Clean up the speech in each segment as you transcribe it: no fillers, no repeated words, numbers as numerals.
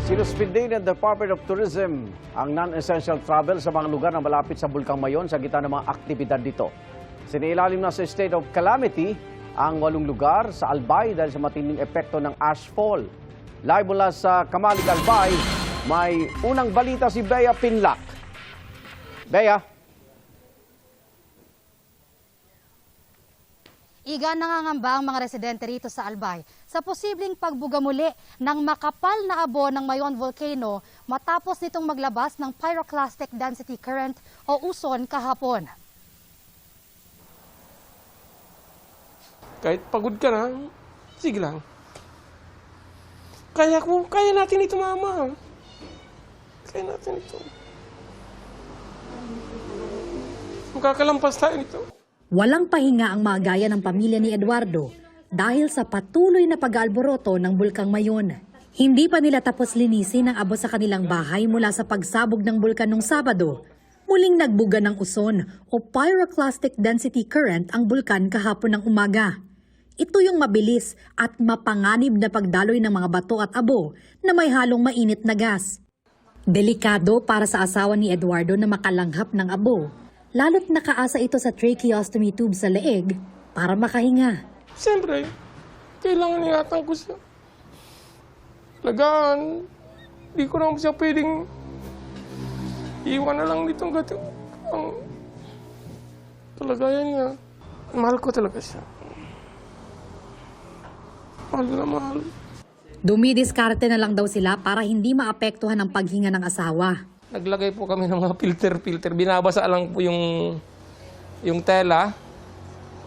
Sinuspindi ng Department of Tourism ang non-essential travel sa mga lugar na malapit sa Bulkang Mayon sa gitna ng mga aktibidad dito. Sinailalim na sa state of calamity ang 8 lugar sa Albay dahil sa matinding epekto ng ashfall. Live mula sa Kamalig, Albay, may unang balita si Bea Pinlac. Bea. Nangangamba ang mga residente rito sa Albay sa posibleng pagbuga muli ng makapal na abo ng Mayon Volcano matapos nitong maglabas ng pyroclastic density current o uson kahapon. Kahit pagod ka na, sige lang. Kaya natin ito, mama. Kaya natin ito. Magkakalampas tayo nito. Walang pahinga ang mga gaya ng pamilya ni Eduardo dahil sa patuloy na pag-aalboroto ng Bulkang Mayon. Hindi pa nila tapos linisin ang abo sa kanilang bahay mula sa pagsabog ng bulkan nung Sabado. Muling nagbuga ng uson o pyroclastic density current ang bulkan kahapon ng umaga. Ito yung mabilis at mapanganib na pagdaloy ng mga bato at abo na may halong mainit na gas. Delikado para sa asawa ni Eduardo na makalanghap ng abo. Lalo't nakaasa ito sa tracheostomy tube sa leeg para makahinga. Siyempre, kailangan ingatan ko siya. Talagaan, di ko naman siya pwedeng iwan na lang ditong gato. Ang talagayan niya. Mahal ko talaga siya. Mahal na mahal. Dumidiskarte na lang daw sila para hindi maapektuhan ang paghinga ng asawa. Naglagay po kami ng mga filter. Binabasa lang po yung tela.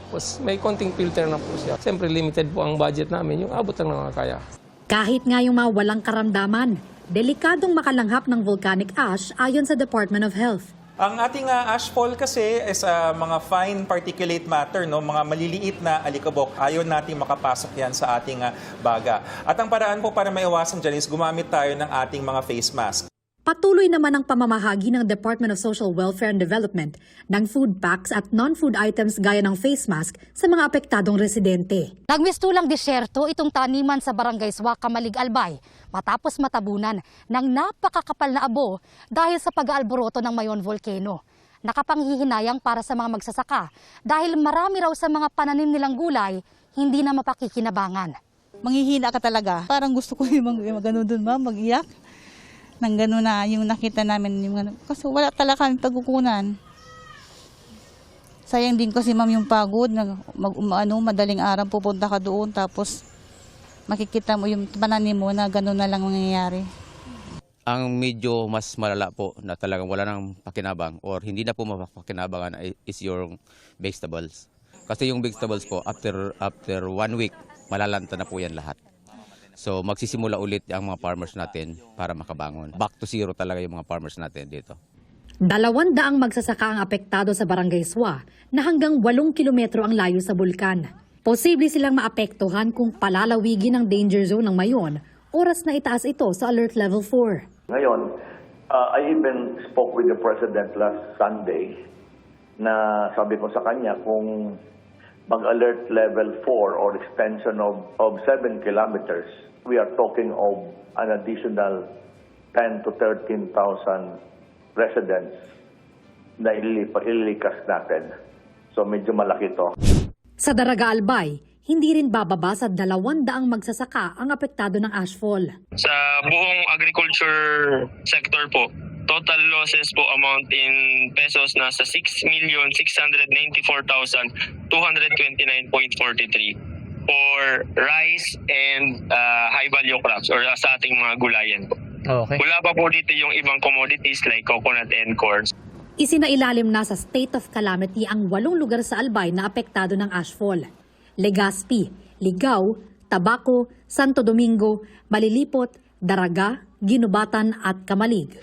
Tapos may konting filter na po siya. Siyempre limited po ang budget namin. Yung abot lang na kaya. Kahit nga yung mga walang karamdaman, delikadong makalanghap ng volcanic ash ayon sa Department of Health. Ang ating ashfall kasi is mga fine particulate matter, no? Mga maliliit na alikabok. Ayaw natin makapasok yan sa ating baga. At ang paraan po para maiwasan dyan is gumamit tayo ng ating mga face mask. Patuloy naman ang pamamahagi ng Department of Social Welfare and Development ng food packs at non-food items gaya ng face mask sa mga apektadong residente. Nagmistulang disyerto itong taniman sa Barangay Suwa, Kamalig, Albay matapos matabunan ng napakakapal na abo dahil sa pag-aalboroto ng Mayon Volcano. Nakapanghihinayang para sa mga magsasaka dahil marami raw sa mga pananim nilang gulay hindi na mapakikinabangan. Manghihina ka talaga. Parang gusto ko yung gano'n doon, ma'am, mag-iyak. Nang gano'n na yung nakita namin. Kasi wala talaga kami pagkukunan. Sayang din kasi, ma'am, yung pagod. Madaling araw pupunta ka doon tapos makikita mo yung pananim mo na gano'n na lang mangyayari. Ang medyo mas malala po na talagang wala nang pakinabang or hindi na po mapakinabangan is yung vegetables. Kasi yung vegetables po, after 1 week, malalanta na po yan lahat. So magsisimula ulit ang mga farmers natin para makabangon. Back to zero talaga yung mga farmers natin dito. 200 magsasaka ang apektado sa Barangay Suwa na hanggang 8 kilometro ang layo sa bulkan. Posible silang maapektuhan kung palalawigin ang danger zone ng Mayon. Oras na itaas ito sa Alert Level 4. Ngayon, I even spoke with the President last Sunday na sabi ko sa kanya kung mag-alert level 4 or extension of 7 kilometers, we are talking of an additional 10 to 13,000 residents na ililikas natin. So medyo malaki ito. Sa Daraga, Albay, hindi rin bababa sa 200 magsasaka ang apektado ng ashfall. Sa buong agriculture sector po, total losses po amount in pesos nasa 6,694,229.43 for rice and high value crops or sa ating mga gulayan po. Okay. Wala pa po dito yung ibang commodities like coconut and corn. Isinailalim na sa state of calamity ang 8 lugar sa Albay na apektado ng ashfall. Legazpi, Ligao, Tabaco, Santo Domingo, Malilipot, Daraga, Ginubatan at Kamalig.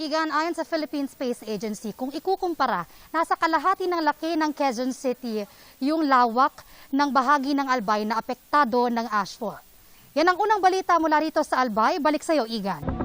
Ayon sa Philippine Space Agency, kung ikukumpara, nasa kalahati ng laki ng Quezon City yung lawak ng bahagi ng Albay na apektado ng ashfall. Yan ang unang balita mula rito sa Albay. Balik sa iyo, Igan.